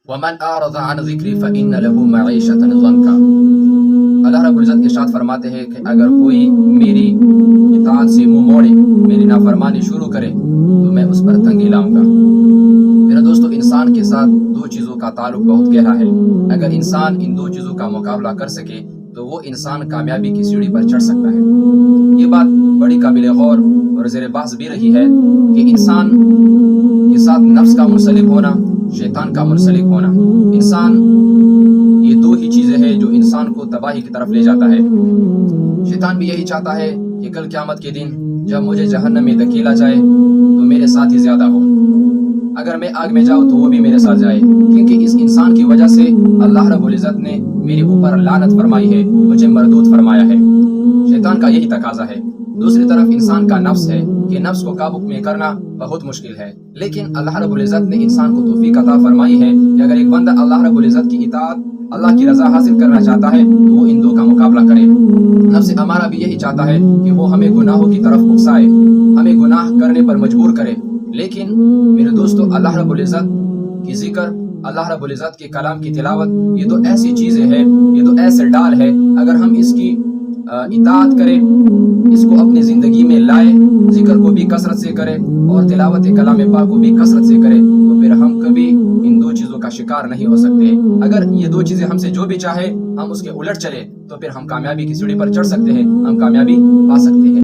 ومن اعرض عن ذکری فإن له معیشۃ ضنکا۔ اللہ رب العزت ارشاد فرماتے ہیں کہ اگر کوئی میری اطاعت سے منہ موڑے، میری نافرمانی شروع کرے تو میں اس پر تنگی لاؤں گا۔ میرے دوستو، انسان کے ساتھ دو چیزوں کا تعلق بہت گہرا ہے۔ اگر انسان ان دو چیزوں کا مقابلہ کر سکے تو وہ انسان کامیابی کی سیڑھی پر چڑھ سکتا ہے۔ یہ بات بڑی قابل غور اور زیر بحث بھی رہی ہے کہ انسان کے ساتھ نفس کا منسلک ہونا، شیطان کا منسلک ہونا، انسان یہ دو ہی چیزیں ہیں جو انسان کو تباہی کی طرف لے جاتا ہے۔ شیطان بھی یہی چاہتا ہے کہ کل قیامت کے دن جب مجھے جہنم میں دھکیلا جائے تو میرے ساتھ ہی زیادہ ہو، اگر میں آگ میں جاؤں تو وہ بھی میرے ساتھ جائے، کیونکہ اس انسان کی وجہ سے اللہ رب العزت نے میرے اوپر لعنت فرمائی ہے، مجھے مردود فرمایا ہے۔ شیطان کا یہی تقاضا ہے۔ دوسری طرف انسان کا نفس ہے کہ نفس کو قابو میں کرنا بہت مشکل ہے، لیکن اللہ رب العزت نے انسان کو توفیق عطا فرمائی ہے کہ اگر ایک بندہ اللہ رب العزت کی اطاعت، اللہ کی رضا حاصل کرنا چاہتا ہے تو وہ ان دو کا مقابلہ کرے۔ نفس امارہ بھی یہی چاہتا ہے کہ وہ ہمیں گناہوں کی طرف اکسائے، ہمیں گناہ کرنے پر مجبور کرے، لیکن میرے دوستو، اللہ رب العزت کی ذکر، اللہ رب العزت کے کلام کی تلاوت، یہ تو ایسی چیزیں ہیں، یہ تو ایسے ڈال ہے، اگر ہم اس کی اطاعت کریں، اس کو اپنی زندگی میں لائے، ذکر کو بھی کثرت سے کرے اور تلاوت کلام پاک کو بھی کثرت سے کرے، تو پھر ہم کبھی ان دو چیزوں کا شکار نہیں ہو سکتے۔ اگر یہ دو چیزیں ہم سے جو بھی چاہے ہم اس کے الٹ چلے تو پھر ہم کامیابی کی سیڑھی پر چڑھ سکتے ہیں، ہم کامیابی پا سکتے ہیں۔